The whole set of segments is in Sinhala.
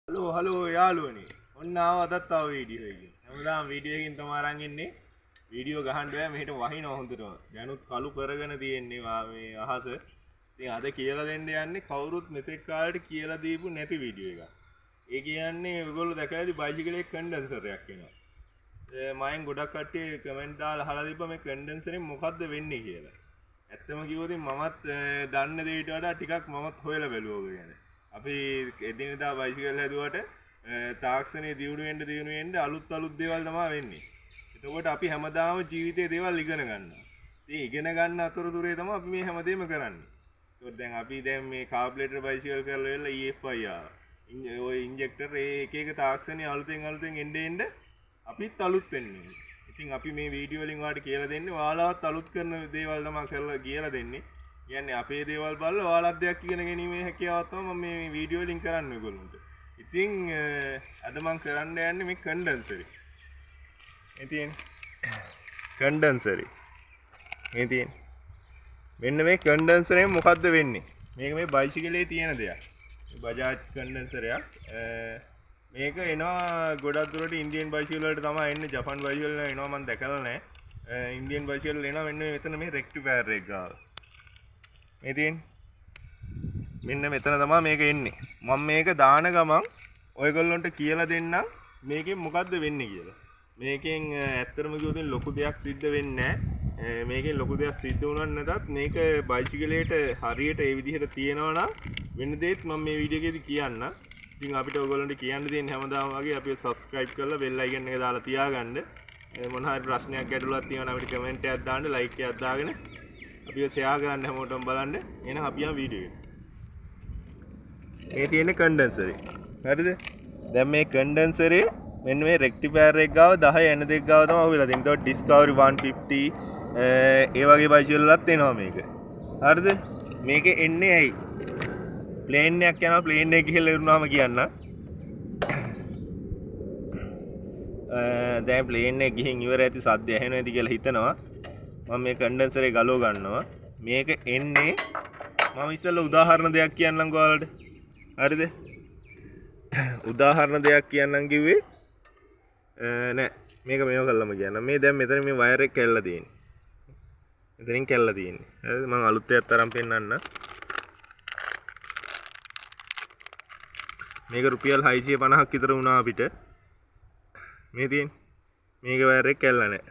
හලෝ යාළුවනේ. ඔන්න ආවදත් ආව වීඩියෝ එකකින්. හැමදාම වීඩියෝ එකකින් තමයි අරන් ඉන්නේ. වීඩියෝ ගහන්න බෑ මෙහෙට වහිනවා හොඳටම. දැනුත් කළු කරගෙන තියෙන්නේ මේ අහස. ඉතින් අද කියලා දෙන්න යන්නේ කවුරුත් මෙතෙක් කාලෙට කියලා දීපු නැති වීඩියෝ එකක්. ඒ කියන්නේ ඔයගොල්ලෝ දැකලා ඇති බයිසිකලේ කන්ඩෙන්සර් එකක් එනවා. මම ගොඩක් කට්ටිය කමෙන්ට් දාලා අහලා තිබ්බා මේ කන්ඩෙන්සරෙන් මොකද්ද වෙන්නේ කියලා. ඇත්තම කිව්වොත් මමත් දන්න දෙයට වඩා ටිකක් මමත් හොයලා බැලුවා ඔය ගැන. අපි එදිනෙදා බයිසිකල් හැදුවට තාක්ෂණයේ දියුණු වෙන්න අලුත් දේවල් තමයි වෙන්නේ. එතකොට අපි හැමදාම ජීවිතේ දේවල් ඉගෙන ගන්නවා. ඉතින් ඉගෙන ගන්න අතරතුරේ තමයි අපි මේ හැමදේම කරන්නේ. ඒකත් දැන් අපි මේ කාබුලේටර් බයිසිකල් කරලා ඉවරලා EFI ආවා. ඔය ඉන්ජෙක්ටර් එක එක තාක්ෂණයේ අලුතෙන් එන්න අපිත් අලුත් වෙන්නේ. ඉතින් අපි මේ වීඩියෝ වලින් ඔයාලට කියලා දෙන්නේ ඔයාලවත් අලුත් කරන දේවල් තමයි කරලා කියලා දෙන්නේ. කියන්නේ අපේ දේවල් බලලා ඔයාලත් දෙයක් ඉගෙන ගැනීමේ හැකියාවක් තමයි මම මේ වීඩියෝ වලින් කරන්නේ ඔයගොල්ලන්ට. ඉතින් අද මම කරන්න යන්නේ මේ කන්ඩෙන්සරේ. මේ තියෙන්නේ කන්ඩෙන්සරේ. මේ තියෙන්නේ. මෙන්න මේ කන්ඩෙන්සරෙන් මොකද්ද වෙන්නේ? මේක මේ බයිසිකලේ තියෙන දෙයක්. බජාජ් කන්ඩෙන්සරයක්. මේක එනවා ගොඩක් දුරට ඉන්දියන් බයිසිකල් වලට තමයි එන්නේ. ජපාන් බයිසිකල් වල එනවා මම දැකලා නැහැ. ඉන්දියන් බයිසිකල් වල එනවා මෙන්න මෙතන මේ රෙක්ටිෆයර් එක ගාව. මේ තියෙන්නේ මෙන්න මෙතන තමයි මේක එන්නේ. මම මේක දාන ගමන් ඔයගොල්ලන්ට කියලා දෙන්නම් මේකෙන් මොකද්ද වෙන්නේ කියලා. මේකෙන් ඇත්තටම කිව්වොත් ලොකු දෙයක් සිද්ධ වෙන්නේ නැහැ. මේකෙන් ලොකු දෙයක් සිද්ධ වුණත් නැතත් මේක බයිසිකලේට හරියට ඒ විදිහට තියෙනවා නම් වෙන දෙයක් මම මේ වීඩියෝ එකේදී කියන්න. ඉතින් අපිට ඔයගොල්ලන්ට කියන්න දෙන්නේ හැමදාම වගේ අපිව subscribe කරලා bell icon එක දාලා තියාගන්න. මොන හරි ප්‍රශ්නයක් ගැටලුවක් තියෙනවා නම් අපිට comment එකක් දාන්න, like එකක් දාගෙන අපිව ෂෙයා කරන්න හැමෝටම බලන්න. එහෙනම් අපි යමු වීඩියෝ එකට. මේ තියෙන්නේ කන්ඩෙන්සරේ. හරිද? දැන් මේ කන්ඩෙන්සරේ මෙන්න මේ රෙක්ටිෆයර් එක ගාව 10 එන දෙක ගාව තමයි අහුවෙලා තියෙන්නේ. ඒතකොට ඩිස්කවරි 150 ඒ වගේ බයිසිකල් වලත් එනවා මේක. හරිද? මේක එන්නේ ඇයි? ප්ලේන් එකක් යනවා ප්ලේන් එක ගිහලා ඉරුණාම කියන්න. දැන් ප්ලේන් එක ගිහින් ඉවර ඇති සද්ද ඇහෙනවා ඇති කියලා හිතනවා. මම මේ කන්ඩෙන්සරේ ගලව ගන්නවා. මේක එන්නේ මම ඉස්සෙල්ලා උදාහරණ දෙයක් කියන්නම් ඔයාලට. හරිද? උදාහරණ දෙයක් කියන්නම් කිව්වේ නෑ මේක මේව කළාම කියන්නම්. මේ දැන් මෙතන මේ වයර් එක කැල්ලලා තියෙන්නේ. මෙතනින් කැල්ලලා තියෙන්නේ. හරිද? මම අලුත් එකක් තරම් පෙන්නන්න. මේක රුපියල් 650ක් විතර වුණා අපිට. මේ තියෙන්නේ. මේක වයර් එක කැල්ලලා නෑ.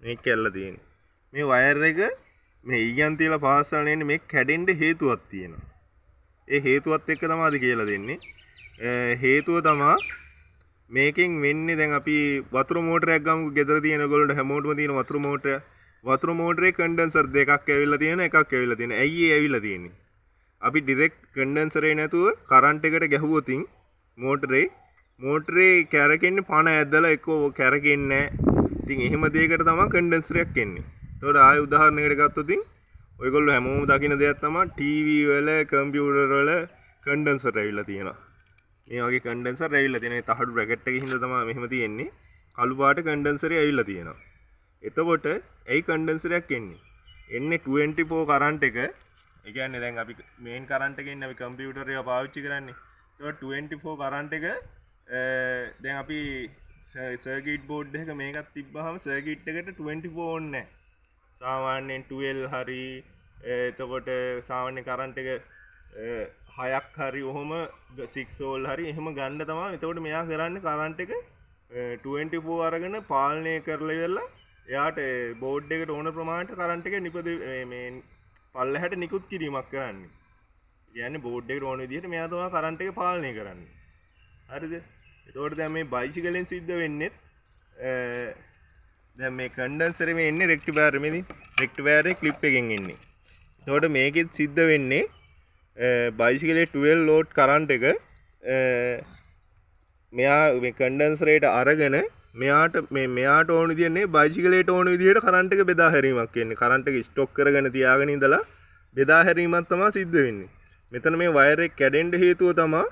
මේක කැල්ලලා තියෙන්නේ. මේ වයර් එක මේ ඊයන් තියලා පාස්සල් නෙන්නේ මේක කැඩෙන්න හේතුවක් තියෙනවා. ඒ හේතුවත් එක්ක තමයි අද කියලා දෙන්නේ. හේතුව තමයි මේකෙන් වෙන්නේ දැන් අපි වතුර මෝටරයක් ගමු ගෙදර තියෙන ඔයගොල්ලන්ට හැමෝටම තියෙන වතුර මෝටරය. වතුර මෝටරේ කන්ඩෙන්සර් දෙකක් ඇවිල්ලා තියෙනවා එකක් ඇවිල්ලා තියෙනවා. ඇයි ඒ ඇවිල්ලා තියෙන්නේ? අපි ඩිරෙක්ට් කන්ඩෙන්සරේ නැතුව කරන්ට් එකට ගැහුවොතින් මෝටරේ කැරකෙන්නේ පණ ඇදලා එක්ක කැරකෙන්නේ නැහැ. ඉතින් එහෙම දෙයකට තමයි කන්ඩෙන්සරයක් එන්නේ. ඒතකොට ආයෙ උදාහරණයකට ගත්තොත් ඔයගොල්ලෝ හැමෝම දකින දෙයක් තමයි ටීවී වල කම්පියුටර් වල කන්ඩෙන්සර් ඇවිල්ලා තියෙනවා. මේ වගේ කන්ඩෙන්සර් ඇවිල්ලා තියෙන ඒ තහඩු බ්‍රැකට් එකේ හින්දා තමයි මෙහෙම තියෙන්නේ. කළු පාට කන්ඩෙන්සරේ ඇවිල්ලා තියෙනවා. එතකොට ඇයි කන්ඩෙන්සරයක් එන්නේ? එන්නේ 24 කරන්ට් එක. ඒ කියන්නේ දැන් අපි මේන් කරන්ට් එකේ ඉන්නේ අපි කම්පියුටර් එක පාවිච්චි කරන්නේ. ඒතකොට 24 කරන්ට් එක දැන් අපි සර්කිට් බෝඩ් එකක මේකක් තිබ්බහම සර්කිට් එකට 24 ඕනේ නැහැ. සාමාන්‍යයෙන් 12 හරි එතකොට සාමාන්‍ය කරන්ට් එක 6ක් හරි ඔහොම 6 වෝල්ට් හරි එහෙම ගන්න තමයි. එතකොට මෙයා කරන්නේ කරන්ට් එක 24 අරගෙන පාලනය කරලා ඉවරලා එයාට බෝඩ් එකට ඕන ප්‍රමාණයට කරන්ට් එක මේ පල්ලෙහාට නිකුත් කිරීමක් කරන්නේ. කියන්නේ බෝඩ් එකට ඕන විදිහට මෙයා තමයි කරන්ට් එක පාලනය කරන්නේ. හරිද? එතකොට දැන් මේ බයිසිකලෙන් සිද්ධ වෙන්නේ දැන් මේ කන්ඩෙන්සරේ මේ එන්නේ රෙක්ටිෆයර් මේදී රෙක්ටිෆයර් එකේ ක්ලිප් එකෙන් එන්නේ. එතකොට මේකෙත් සිද්ධ වෙන්නේ බයිසිකලේ 12 ලෝඩ් කරන්ට් එක මෙයා මේ කන්ඩෙන්සරේට අරගෙන මෙයාට ඕන විදිහට නේ බයිසිකලේට ඕන විදිහට කරන්ට් එක බෙදා හැරීමක් වෙන්නේ. කරන්ට් එක ස්ටොක් කරගෙන තියාගෙන ඉඳලා බෙදා හැරීමක් තමයි සිද්ධ වෙන්නේ. මෙතන මේ වයර් එක කැඩෙන්න හේතුව තමයි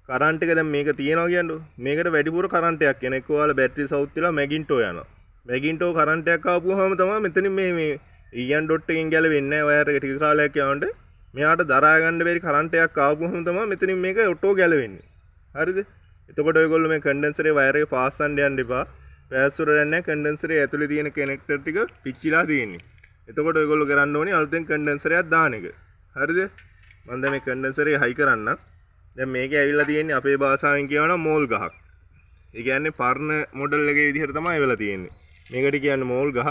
කරන්ට් එක දැන් මේක තියනවා කියන්නේ මේකට වැඩිපුර කරන්ට් එකක් එන එක ඔයාලා බැටරි සවුත් වෙලා මැගින්ටෝ යනවා. මැගින්ටෝ කරන්ට් එකක් ආපුවාම තමයි මෙතනින් මේ ඊයන් ඩොට් එකෙන් ගැලවෙන්නේ නැහැ වයර් එක ටික කාලයක් යනකොට මෙයාට දරා ගන්න බැරි කරන්ට් එකක් ආවම තමයි මෙතනින් මේක ඔටෝ ගැලවෙන්නේ. හරිද? එතකොට ඔයගොල්ලෝ මේ කන්ඩෙන්සරේ වයර් එක පාස්සන්න යන්න එපා. පෑස්සුර දැන් කන්ඩෙන්සරේ ඇතුලේ තියෙන කනෙක්ටර් ටික පිච්චිලා තියෙන්නේ. එතකොට ඔයගොල්ලෝ කරන්න ඕනේ අලුතෙන් කන්ඩෙන්සරයක් දාන එක. හරිද? මම දැන් මේ කන්ඩෙන්සරේ හයි කරන්න. දැන් මේකේ ඇවිල්ලා තියෙන්නේ අපේ භාෂාවෙන් කියනවා මෝල් ගහක්. ඒ කියන්නේ පර්ණ මොඩල් එකේ විදිහට තමයි වෙලා තියෙන්නේ. මේකට කියන්නේ මෝල් ගහ.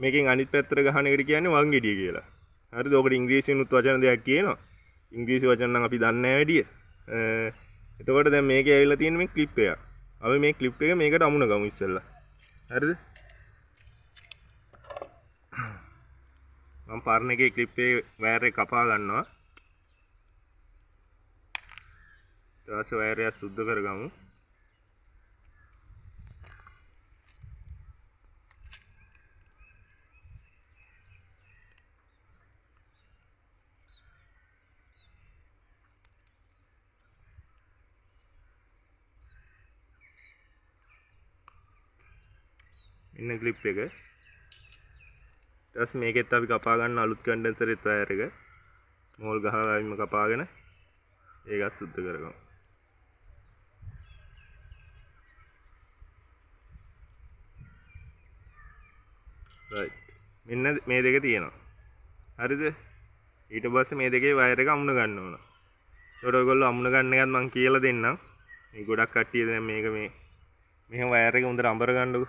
මේකෙන් අනිත් පැත්තට ගහන එකට කියන්නේ වංගෙඩිය කියලා. හරිද? ඔකට ඉංග්‍රීසියෙන්ුත් වචන දෙකක් කියනවා. ඉංග්‍රීසි වචන නම් අපි දන්නේ නැහැ වැඩිය. එතකොට දැන් මේකේ ඇවිල්ලා තියෙන මේ ක්ලිප් එක. අපි මේ ක්ලිප් එක මේකට අමුණ ගමු ඉස්සෙල්ලා. හරිද? මම පර්ණ එකේ ක්ලිප් එකේ වයර් එක කපා ගන්නවා. ඊට පස්සේ වයර් එක සුද්ධ කරගමු. ඉන්න ක්ලිප් එක. ඊට මේකෙත් අපි කපා ගන්න අලුත් කන්ඩෙන්සරෙත් වයර් එක. මෝල් ගහලාම කපාගෙන ඒකත් සුද්ධ කරගමු. right. මෙන්න මේ දෙක තියෙනවා. හරිද? ඊට පස්සේ මේ දෙකේ වයර් එක අමුණ ගන්න ඕන. ඒකට ඔයගොල්ලෝ අමුණ ගන්න එකත් මම කියලා දෙන්නම්. මේ ගොඩක් කට්ටිය දැන් මේක මෙහෙම වයර් එක හොඳට අඹර ගන්නකො.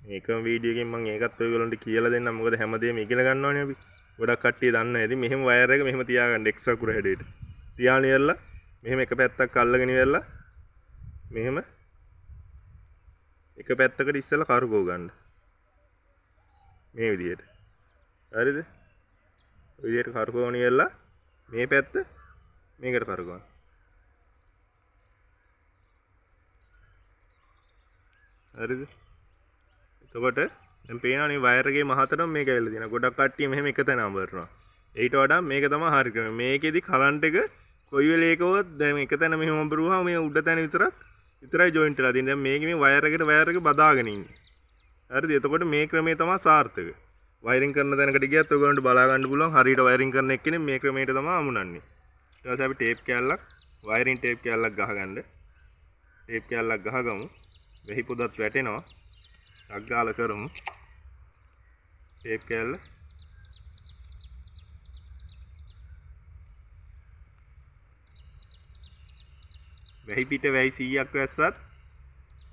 මේකම වීඩියෝ එකෙන් මම ඒකත් ඔයගොල්ලන්ට කියලා දෙන්නම්. මොකද හැමදේම ඉගෙන ගන්න ඕනේ අපි. ගොඩක් කට්ටිය දන්නේ නැහැ. ඉතින් මෙහෙම වයර් එක මෙහෙම තියාගන්න එක්ස් අකුර හැඩයට. තියාගෙන ඉවරලා මෙහෙම එක පැත්තක් අල්ලගෙන ඉවරලා මෙහෙම එක පැත්තකට ඉස්සෙල්ලා කරුකෝ ගන්න. මේ විදිහට. හරිද? ඔය විදිහට කරුකෝන ඉවරලා මේ පැත්ත මේකට කරුකෝන. හරිද? එතකොට දැන් පේනවනේ වයර් එකේ මහතටම මේක ඇවිල්ලා තියෙනවා. ගොඩක් කට්ටිය මෙහෙම එක තැන අඹරනවා. ඊට වඩා මේක තමයි හරි ක්‍රමය. මේකෙදි කරන්ට් එක කොයි වෙලේකවත් දැන් එක තැන මෙහෙම අඹරුවාම මේ උඩ තැන විතරයි ජොයින්ට් වෙලා තියෙන්නේ. දැන් මේකේ මේ වයර් එක බදාගෙන ඉන්නේ. හරිද? එතකොට මේ ක්‍රමය තමයි සාර්ථක. වයරින් කරන තැනකට ගියත් ඔයගොල්ලන්ට බලා ගන්න පුළුවන්. හරියට වයරින් කරන එක්කෙනෙක් මේ ක්‍රමයට තමයි අමුණන්නේ. ඊට පස්සේ අපි ටේප් කෑල්ලක් වයරින් ටේප් කෑල්ලක් ගහගන්න. ටේප් කෑල්ලක් ගහගමු. වෙහි පොදත් වැටෙනවා. අග්ගාල කරමු. ටේප් කෑල්ල වැහි පිට වැහි 100ක් වැස්සත්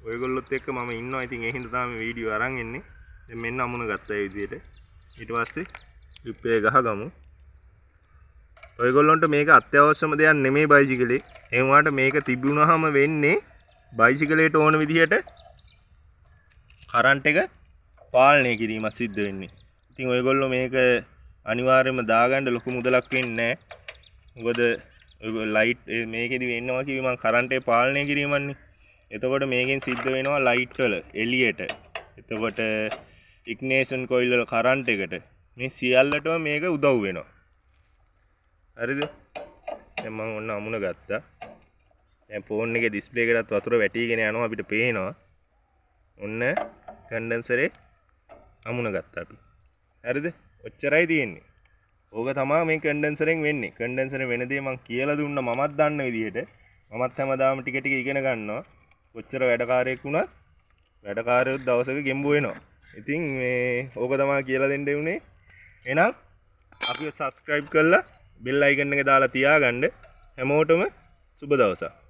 ඔයගොල්ලොත් එක්ක මම ඉන්නවා. ඉතින් ඒ හින්දා තමයි වීඩියෝ අරන් එන්නේ. දැන් මෙන්න අමුණ ගත්තා ඒ විදිහට. ඊට පස්සේ ක්ලිප් එක ගහගමු. ඔයගොල්ලන්ට මේක අත්‍යවශ්‍යම දෙයක් නෙමෙයි බයිසිකලේ. ඒ වුණාට මේක තිබුණාම වෙන්නේ බයිසිකලේට ඕන විදිහට කරන්ට් එක පාලනය කිරීම සිද්ධ වෙන්නේ. ඉතින් ඔයගොල්ලෝ මේක අනිවාර්යයෙන්ම දාගන්න ලොකු මුදලක් වෙන්නේ නැහැ. මොකද ඔයගොල්ලෝ ලයිට් මේකෙදි වෙන්නවා කිව්වේ මම කරන්ට් එක පාලනය කිරීමන්නේ. එතකොට මේකෙන් සිද්ධ වෙනවා ලයිට් වල එළියට. එතකොට ඉග්නිෂන් කොයිල් වල කරන්ට් එකට මේ සියල්ලටම මේක උදව් වෙනවා. හරිද? දැන් මම ඔන්න අමුණ ගත්තා. දැන් ෆෝන් එකේ ඩිස්ප්ලේ එකටත් වතුර වැටිගෙන යනවා අපිට පේනවා. ඔන්න කන්ඩෙන්සරේ අමුණ ගත්තා අපි. හරිද? ඔච්චරයි තියෙන්නේ. ඕක තමයි මේ කන්ඩෙන්සරෙන් වෙන්නේ. කන්ඩෙන්සරේ වෙන දේ මම කියලා දුන්නා මමත් දන්න විදිහට. මමත් හැමදාම ටික ටික ඉගෙන ගන්නවා. කොච්චර වැඩකාරයෙක් වුණත් වැඩකාරයොත් දවසක ගෙම්බු වෙනවා. ඉතින් මේ ඕක තමයි කියලා දෙන්න උනේ. එහෙනම් අපිව subscribe කරලා bell icon එක දාලා තියාගන්න. හැමෝටම සුබ දවසක්.